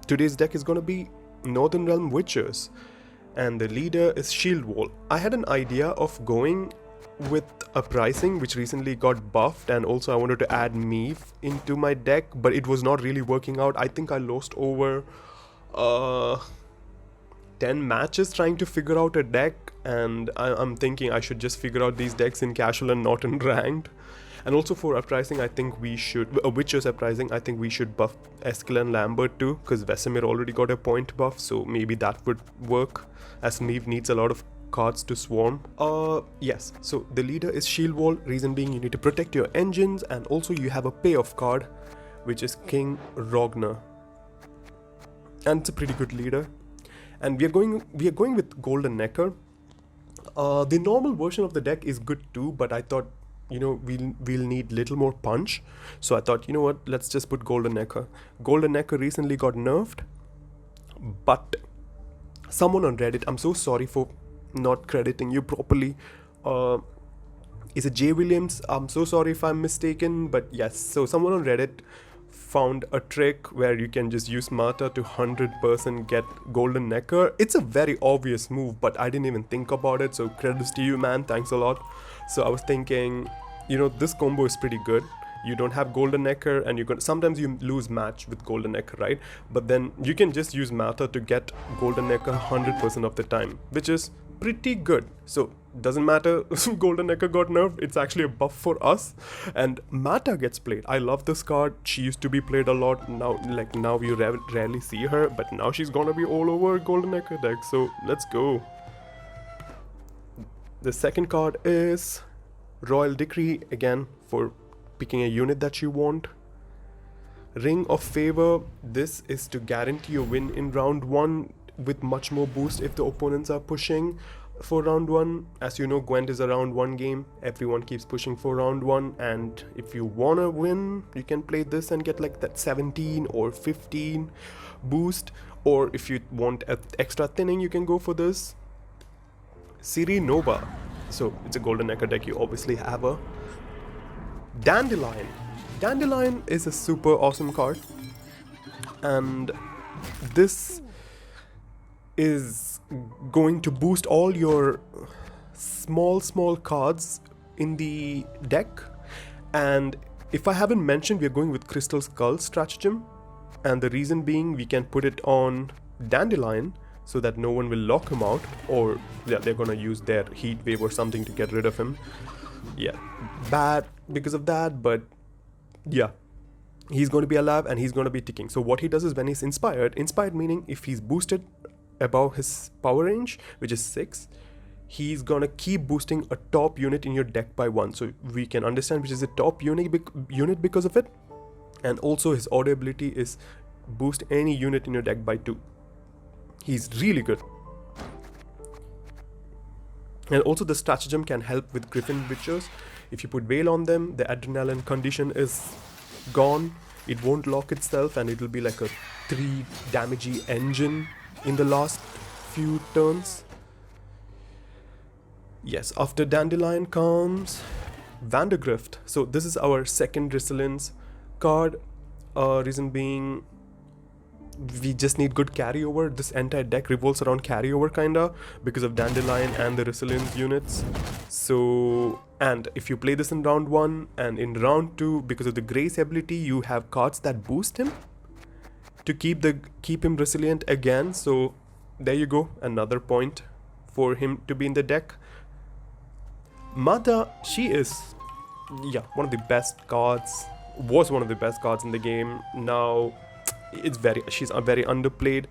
today's deck is gonna be Northern Realm Witchers, and the leader is Shield Wall. I had an idea of going with Uprising, which recently got buffed, and also I wanted to add Meave into my deck, but it was not really working out. I think I lost over 10 matches trying to figure out a deck, and I'm thinking I should just figure out these decks in casual and not in ranked. And also for Uprising, I think we should, Witchers Uprising, I think we should buff Eskel and Lambert too, because Vesemir already got a point buff, so maybe that would work, as Meave needs a lot of cards to swarm. Yes, so the leader is Shield Wall, reason being you need to protect your engines, and also you have a payoff card, which is King Rogner. And it's a pretty good leader. And we are going with Golden Necker. The normal version of the deck is good too, but I thought, you know, we'll need little more punch. So I thought, you know what, let's just put Golden Necker. Golden Necker recently got nerfed, but someone on Reddit, I'm so sorry for not crediting you properly, is it J Williams? I'm so sorry if I'm mistaken, but yes, so someone on Reddit found a trick where you can just use Mata to 100% get Golden Necker. It's a very obvious move, but I didn't even think about it, so credits to you, man, thanks a lot. So I was thinking, you know, this combo is pretty good. You don't have Golden Necker, and sometimes you lose match with Golden Necker, right? But then you can just use Mata to get Golden Necker 100% of the time, which is pretty good. So doesn't matter Golden Necker got nerfed, it's actually a buff for us, and Mata gets played. I love this card. She used to be played a lot. Now you rarely see her, but now she's gonna be all over Golden Necker deck, so let's go. The second card is Royal Decree, again for picking a unit that you want. Ring of Favor, this is to guarantee a win in round 1 with much more boost if the opponents are pushing for round 1. As you know, Gwent is a round 1 game. Everyone keeps pushing for round 1, and if you wanna win, you can play this and get like that 17 or 15 boost, or if you want extra thinning, you can go for this. Siri Nova, so it's a Golden Necker deck, you obviously have a Dandelion. Dandelion is a super awesome card, and this is going to boost all your small cards in the deck. And if I haven't mentioned, we're going with Crystal Skull stratagem, and the reason being we can put it on Dandelion so that no one will lock him out, or yeah, they're gonna use their heat wave or something to get rid of him. Yeah, bad because of that, but yeah, he's going to be alive and he's going to be ticking. So what he does is, when he's inspired meaning if he's boosted above his power range, which is 6, he's gonna keep boosting a top unit in your deck by 1. So we can understand which is a top unit because of it. And also his auto ability is boost any unit in your deck by 2. He's really good. And also the stratagem can help with Griffin Witchers. If you put Veil on them, the adrenaline condition is gone. It won't lock itself, and it'll be like a 3 damagey engine in the last few turns. Yes, after Dandelion comes Vandergrift. So this is our second resilience card. Reason being, we just need good carryover. This entire deck revolves around carryover kinda, because of Dandelion and the resilience units. So, and if you play this in round 1 and in round 2, because of the Grace ability, you have cards that boost him to keep him resilient again. So there you go, another point for him to be in the deck. Mata, she is one of the best cards, was one of the best cards in the game. Now she's very underplayed,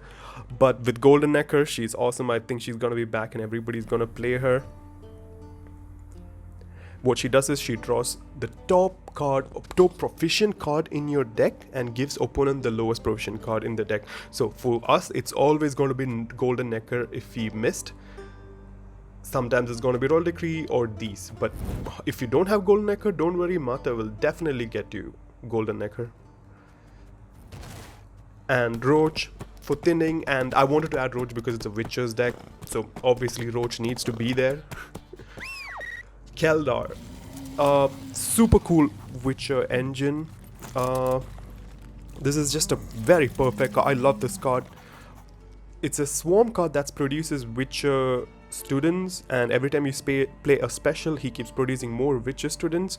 but with Golden Necker she's awesome. I think she's gonna be back and everybody's gonna play her. What she does is she draws the top proficient card in your deck and gives opponent the lowest proficient card in the deck. So for us, it's always going to be Golden Necker if we missed. Sometimes it's going to be Royal Decree or these, but if you don't have Golden Necker, don't worry, Mata will definitely get you Golden Necker. And Roach for thinning, and I wanted to add Roach because it's a Witcher's deck, so obviously Roach needs to be there. Keldar, super cool Witcher engine. This is just a very perfect card. I love this card. It's a swarm card that produces Witcher students, and every time you play a special, he keeps producing more Witcher students,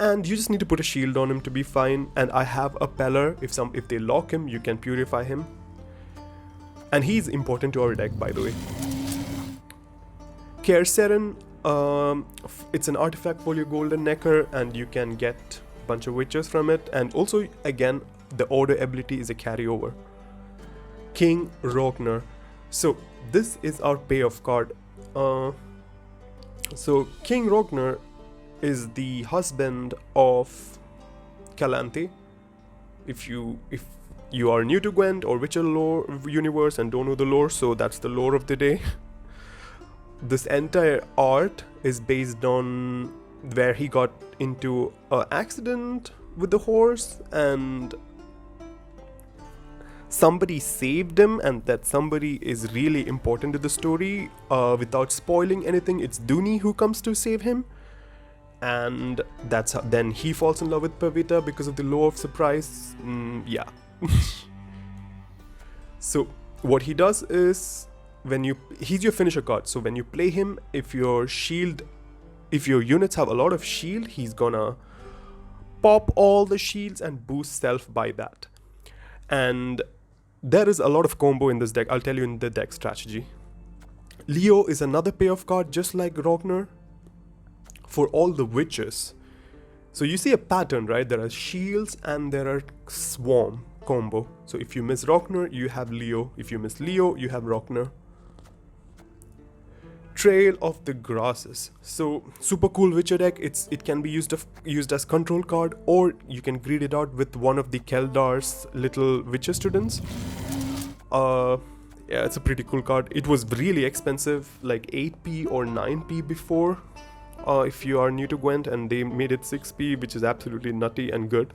and you just need to put a shield on him to be fine. And I have a Peller. If they lock him, you can purify him, and he's important to our deck, by the way. Kerserin, it's an artifact for your Golden Necker, and you can get a bunch of Witchers from it, and also again the order ability is a carryover. King Rogner. So this is our payoff card. So King Rogner is the husband of Calanthe. If you are new to Gwent or Witcher lore universe and don't know the lore, so that's the lore of the day. This entire art is based on where he got into an accident with the horse, and somebody saved him, and that somebody is really important to the story. Without spoiling anything, it's Dooney who comes to save him, and that's how then he falls in love with Pavita because of the law of surprise. Yeah. So what he does is, he's your finisher card, so when you play him, if your units have a lot of shield, he's gonna pop all the shields and boost self by that. And there is a lot of combo in this deck. I'll tell you in the deck strategy. Leo is another payoff card just like Rogner for all the witches. So you see a pattern, right? There are shields and there are swarm combo. So if you miss Rogner, you have Leo. If you miss Leo, you have Rogner. Trail of the Grasses. So super cool Witcher deck. It can be used as control card, or you can greed it out with one of the Keldar's little Witcher students. Yeah, it's a pretty cool card. It was really expensive, like 8p or 9p before, if you are new to Gwent, and they made it 6p, which is absolutely nutty and good.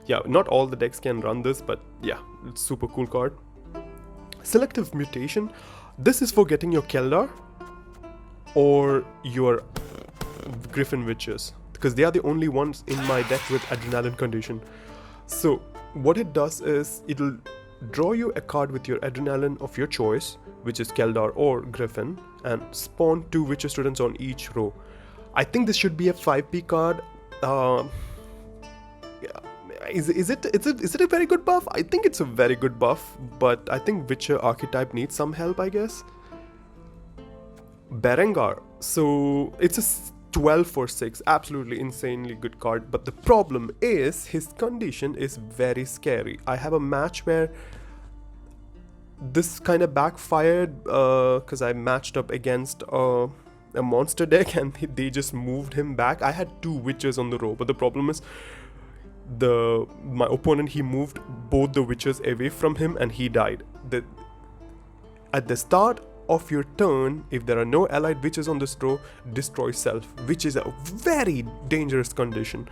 Yeah, not all the decks can run this, but yeah, it's super cool card. Selective Mutation. This is for getting your Keldar or your Griffin Witches, because they are the only ones in my deck with Adrenaline condition. So what it does is, it'll draw you a card with your Adrenaline of your choice, which is Keldar or Griffin, and spawn 2 Witcher students on each row. I think this should be a 5p card. Is it a very good buff? I think it's a very good buff, but I think Witcher archetype needs some help, I guess. Berengar. So it's a 12 for 6, absolutely insanely good card, but the problem is his condition is very scary. I have a match where this kind of backfired because I matched up against a monster deck and they just moved him back. I had 2 Witchers on the row, but the problem is my opponent, he moved both the Witchers away from him and he died. At the start of your turn, if there are no allied Witches on this row, destroy self, which is a very dangerous condition.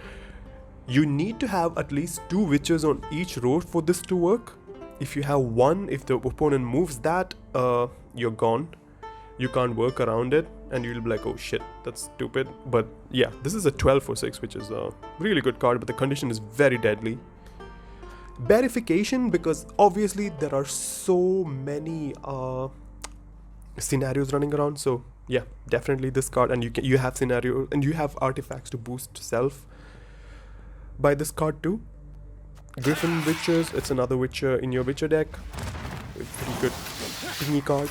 You need to have at least 2 Witches on each row for this to work. If you have one, if the opponent moves that, you're gone. You can't work around it, and you'll be like, oh shit, that's stupid. But yeah, this is a 12 for 6, which is a really good card, but the condition is very deadly. Bearification, because obviously there are so many scenarios running around, so yeah, definitely this card, and you have scenario and you have artifacts to boost self by this card too. Griffin Witchers, it's another Witcher in your Witcher deck, a pretty good thingy card.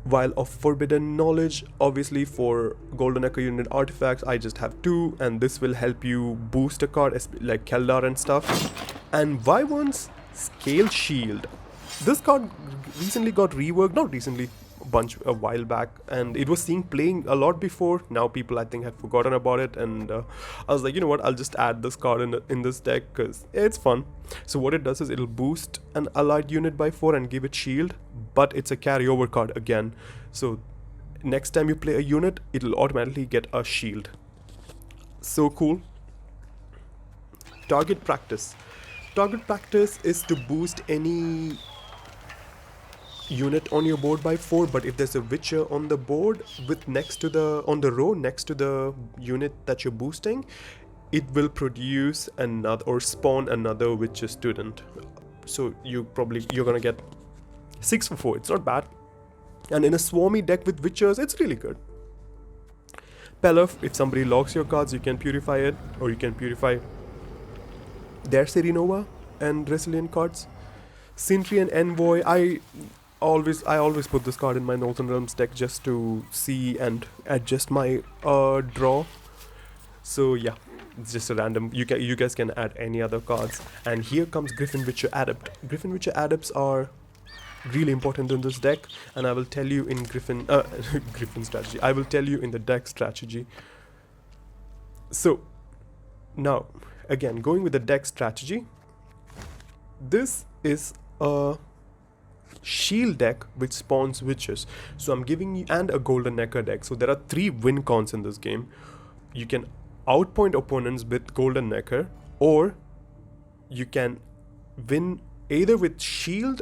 Vial of Forbidden Knowledge, obviously for Golden Echo unit artifacts, I just have 2, and this will help you boost a card like Keldar and stuff. And Wyvern's Scale Shield. This card recently got reworked, not recently, a while back, and it was seen playing a lot before. Now people, I think, have forgotten about it, and I was like, you know what, I'll just add this card in this deck because it's fun. So what it does is it'll boost an allied unit by 4 and give it shield, but it's a carryover card again. So next time you play a unit, it'll automatically get a shield. So cool. Target Practice. Target Practice is to boost any unit on your board by 4, but if there's a Witcher on the board on the row next to the unit that you're boosting, it will produce another or spawn another Witcher student. So you're gonna get 6 for 4. It's not bad. And in a swarmy deck with Witchers, it's really good. Pelef, if somebody locks your cards, you can purify it, or you can purify their Serenova and Resilient cards. Sentry and Envoy, I always put this card in my Northern Realms deck just to see and adjust my draw. So yeah, it's just a random. You guys can add any other cards. And here comes Griffin Witcher Adept. Griffin Witcher Adepts are really important in this deck, and I will tell you in Griffin strategy. I will tell you in the deck strategy. So now, again, going with the deck strategy, this is a shield deck which spawns witches. So I'm giving you, and a golden necker deck. So there are 3 WinCons in this game. You can outpoint opponents with golden necker, or you can win either with shield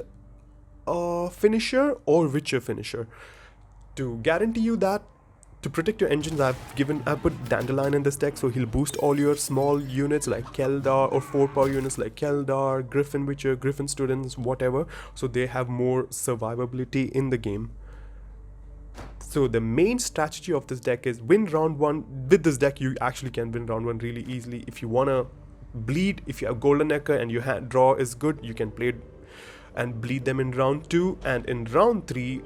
finisher or witcher finisher. To guarantee you that, to protect your engines, I put Dandelion in this deck, so he'll boost all your small units like Keldar, or 4-power units like Keldar, Griffin Witcher, Griffin students, whatever, so they have more survivability in the game. So the main strategy of this deck is win round 1. With this deck, you actually can win round 1 really easily. If you wanna bleed, if you have golden necker and your draw is good, you can play it and bleed them in round 2, and in round 3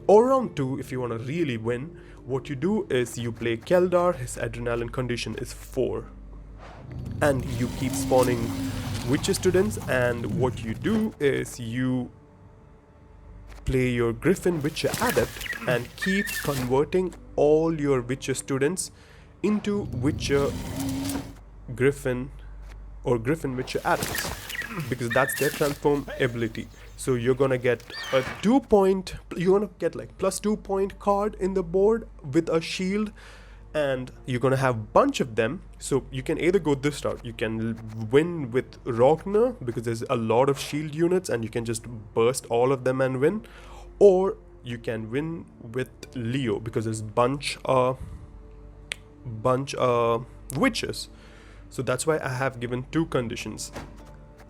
or round 2, if you want to really win, what you do is you play Keldar. His adrenaline condition is 4, and you keep spawning Witcher students. And what you do is you play your Griffin Witcher Adept and keep converting all your Witcher students into Witcher Griffin or Griffin Witcher Adepts, because that's their transform ability. So you're gonna get a 2-point, you're gonna get like plus 2-point card in the board with a shield, and you're gonna have bunch of them. So you can either go this route, you can win with Rogner because there's a lot of shield units and you can just burst all of them and win, or you can win with Leo because there's bunch witches. So that's why I have given 2 conditions,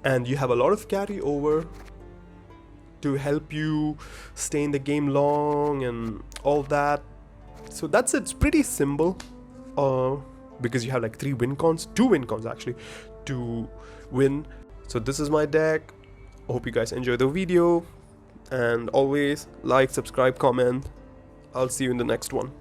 and you have a lot of carryover to help you stay in the game long and all that. So that's it. It's pretty simple, because you have like 2 WinCons actually to win. So this is my deck. I hope you guys enjoy the video, and always like, subscribe, comment. I'll see you in the next one.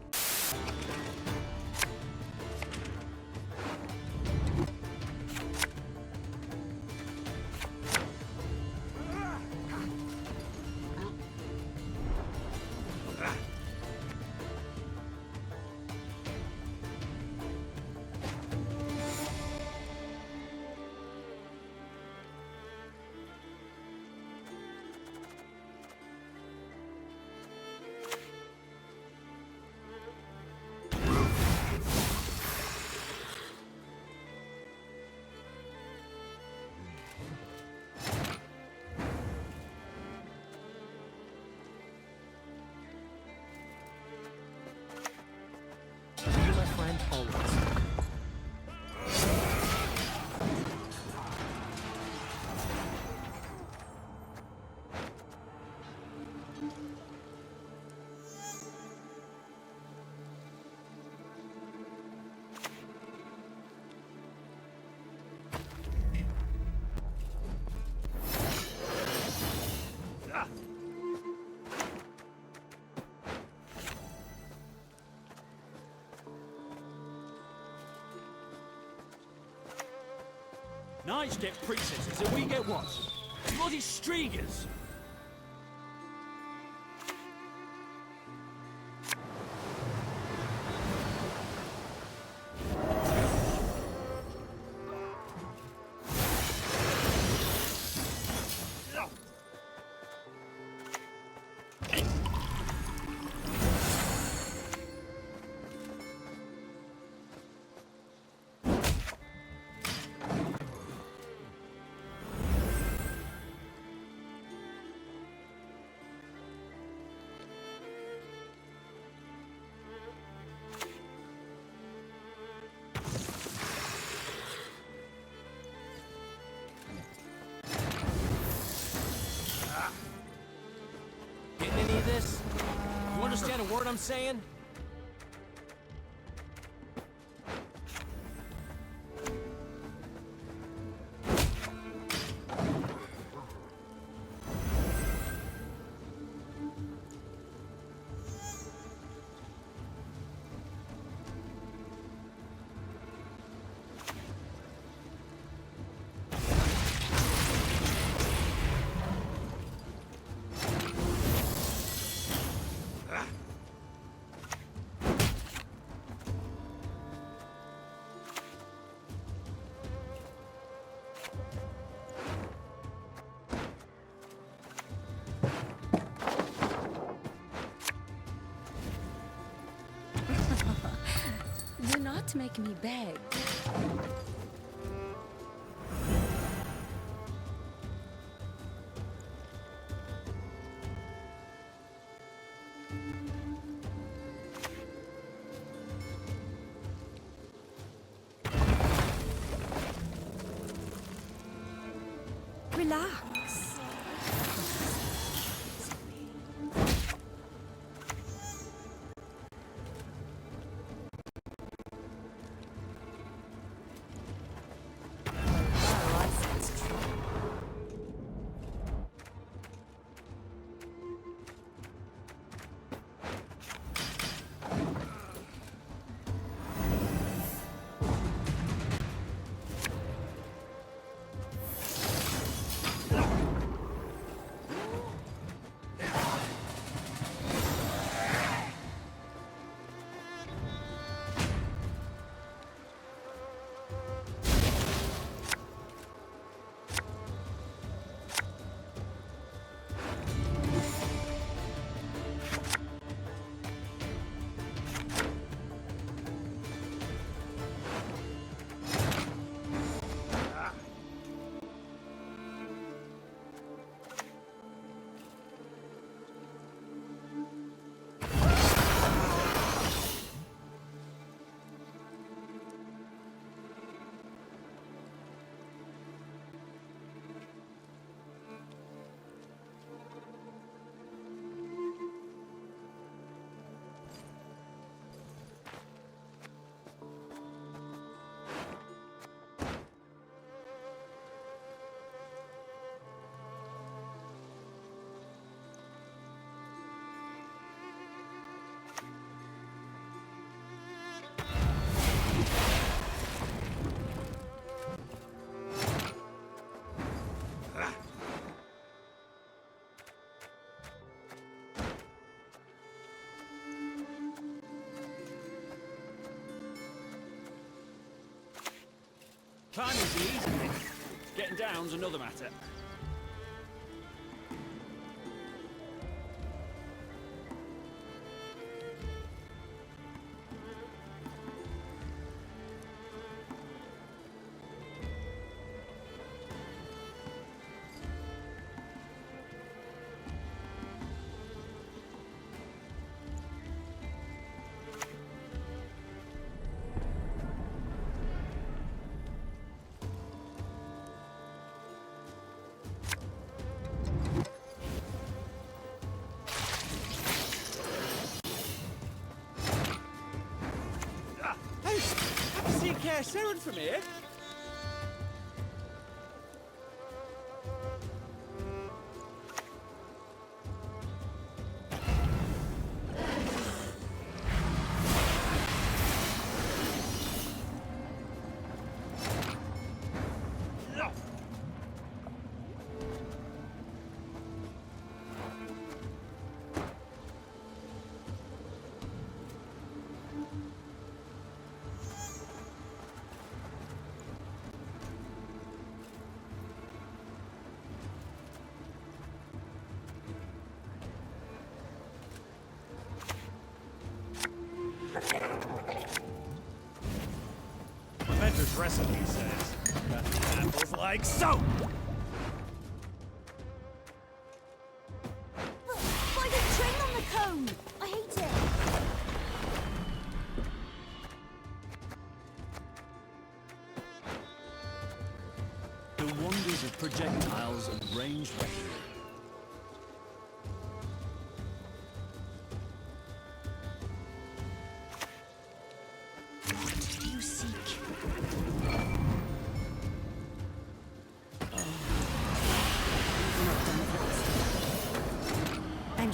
Knights get princesses and we get what? Bloody streagers! know what I'm saying? Do not make me beg. Relax. Climbing's the easy bit. Getting down's another matter. Sharon from here? Inventor's recipe says, cut the apples like so! Why the train on the cone? I hate it. The wonders of projectiles and ranged weaponry.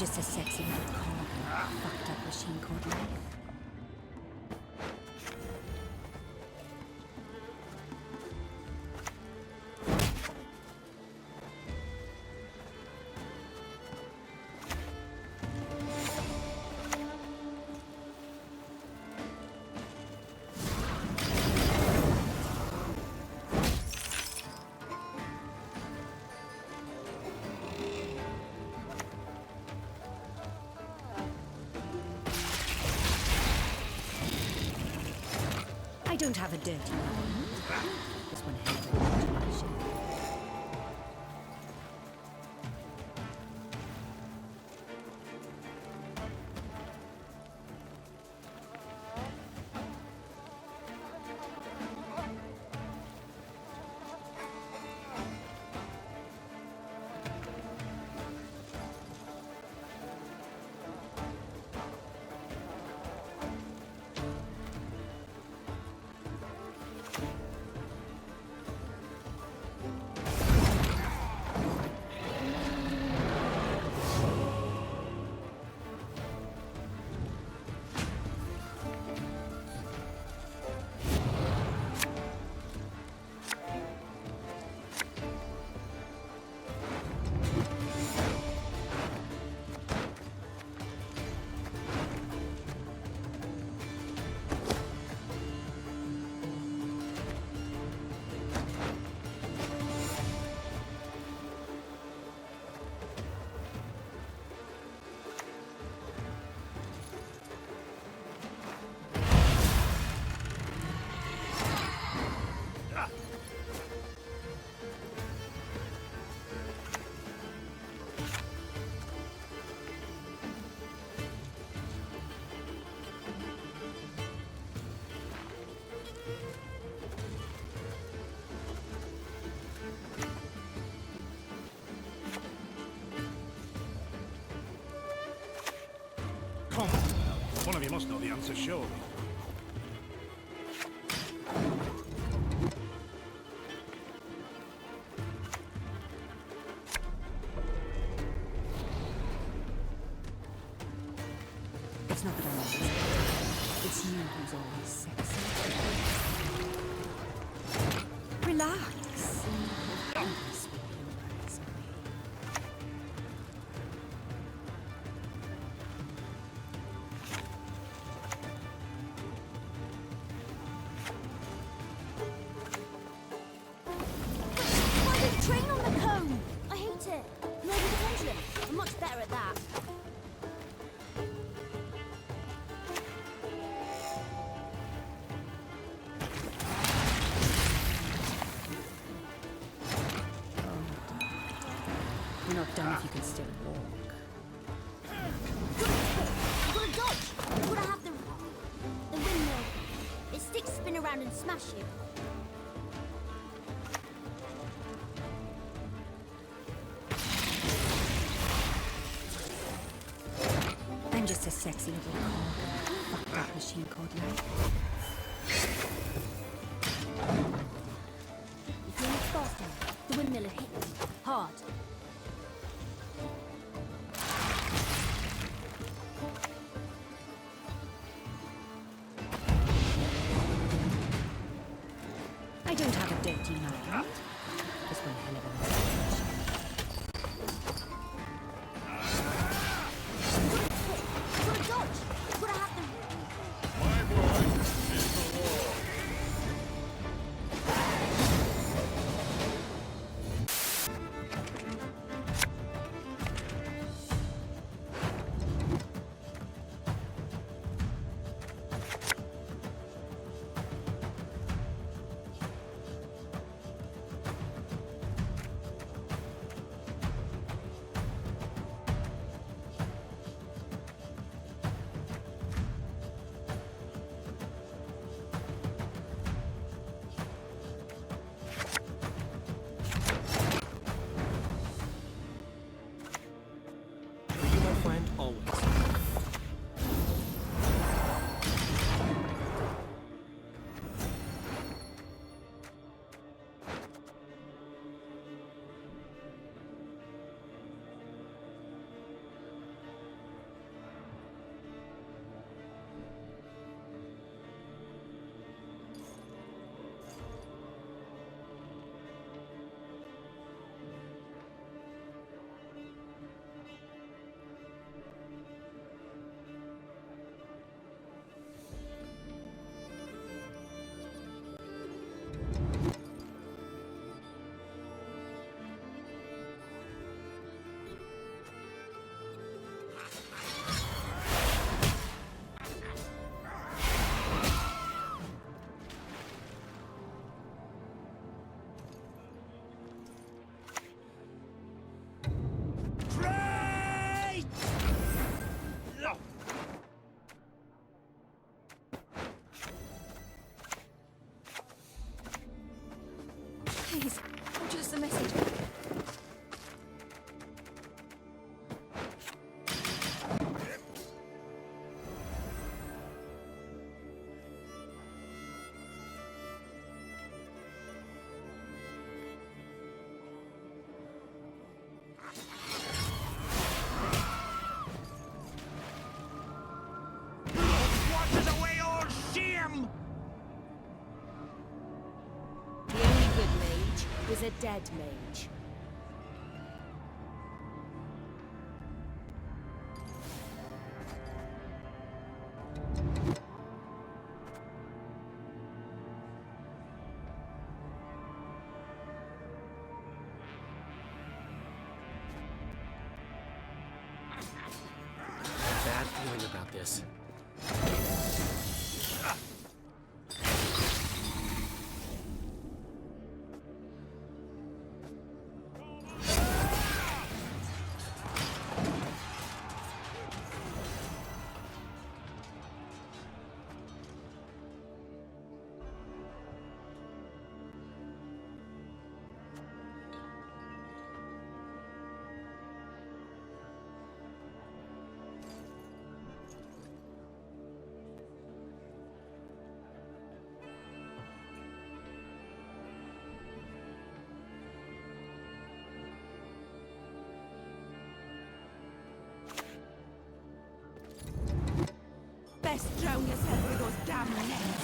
just a sexy little cog in a fucked up machine called life. I don't have a dirty mind. Just one hell of a imagination. Come on. One of you must know the answer, surely. It's not that I'm always sexy. It's you who's always sexy. Relax. Every sweet humor is away. Why don't you train on the cone? I hate it. Maybe the pendulum. I'm much better at that. You're not done if you can still walk. You've got to dodge! You've got to have the windmill. Its sticks spin around and smash you. I'm just a sexy little cog in a fucked up machine called life. If you're not faster, the windmill will hit you hard. I don't have a dirty mind. Just one hell of a imagination. You've got to dodge. You've got to have the... My word is the law. Please, just a message. Washes away all shame! The only good mage is a dead mage. Bad feeling about this. Best drown yourself with those damn nets.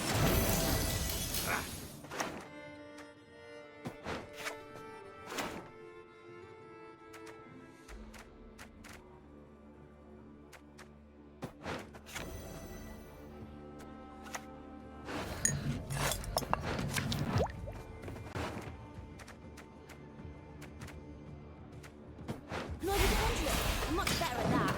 Bloody danger! I'm much better at that.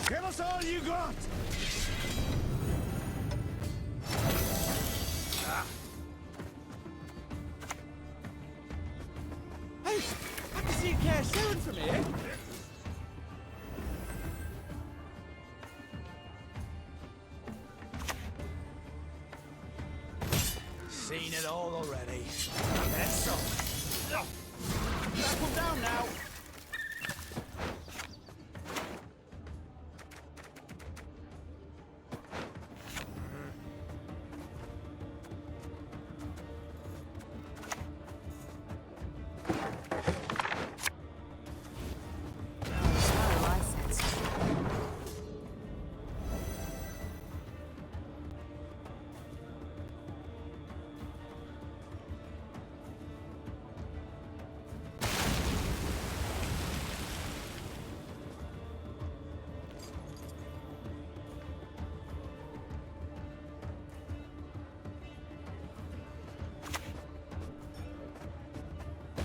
Give us all you got! Hey, I can see a car shooting from here. Seen it all already. That's so. Back them down now.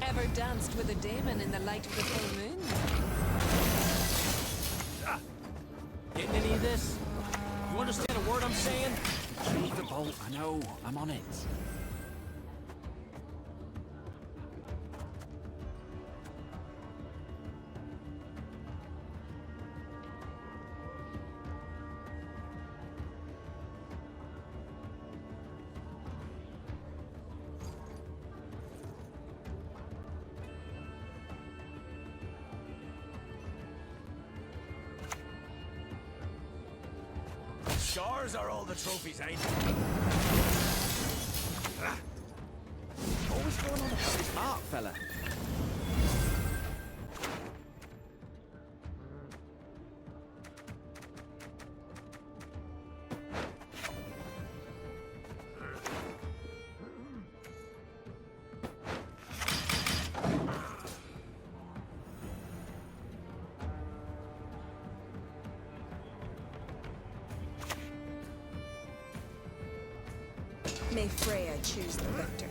Ever danced with a demon in the light of the full moon? Getting any of this? You understand a word I'm saying? Leave the boat. I know. I'm on it. Yours are all the trophies, ain't it? Always going on about this art, fella. May Freya choose the victor.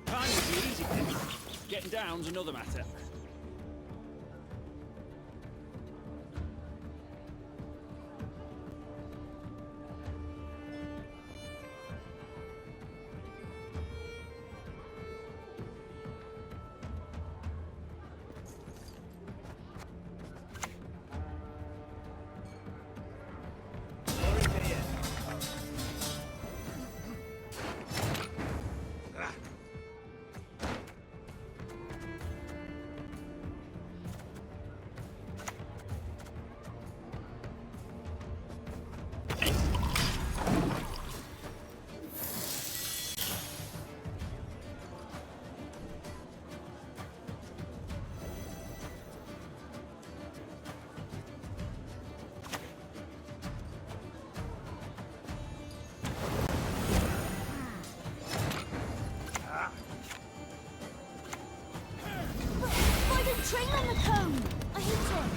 Climbing's the easy bit. Getting down's another matter. Why don't train on the cone? I hate it.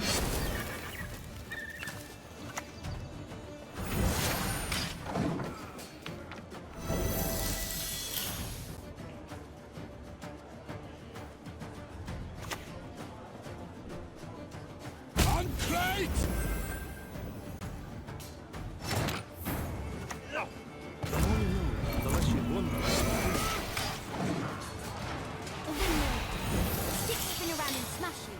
The windmill. Sticks spin around and smash you.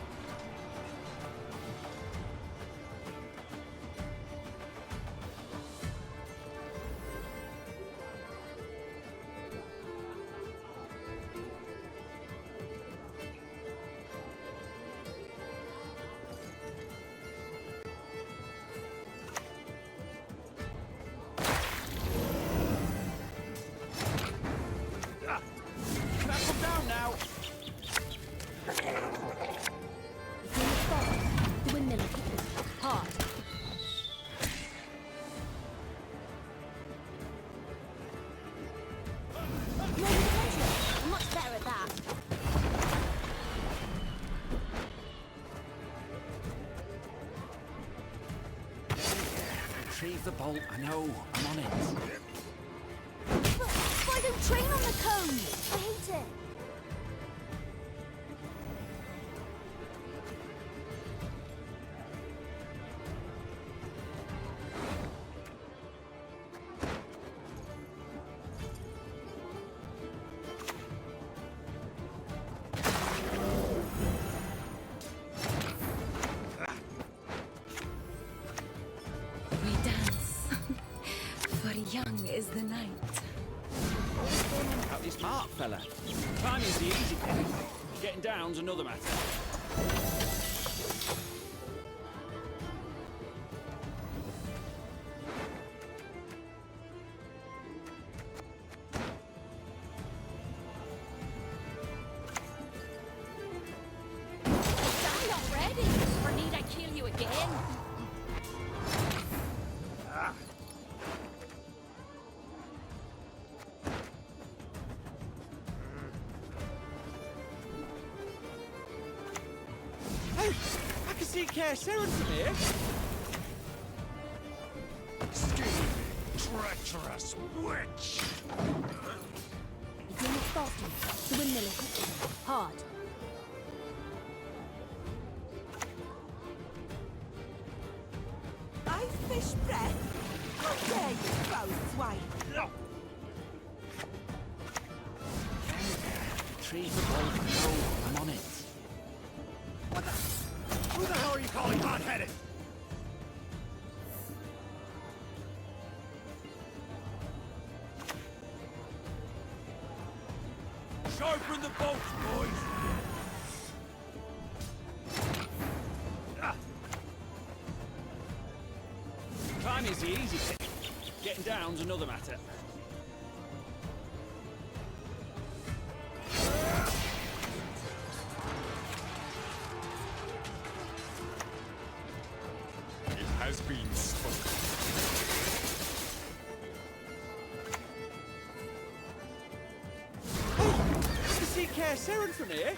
Can I come down now? It's in the spot. The windmill will hit us hard. No, the pendulum. I'm much better at that. Retrieve the bolt. I know. I'm on it. Why don't train on the cone? I hate it. is the night. What's going on about this mark, fella? Climbing's the easy bit. Getting down's another matter. Die already! Or need I kill you again? Hey, I can see Scoia'tael from here. Treacherous witch! It's in the Boston. The windmill is hitting them hard. I fish breath? How dare you, foul swine! Tree for bolt. No, I'm on it. What the? Who the hell are you calling hot-headed? Sharpen the bolts, boys. Climbing's the easy bit. Getting down's another matter. It has been spoken. I can see Scoia'tael from here.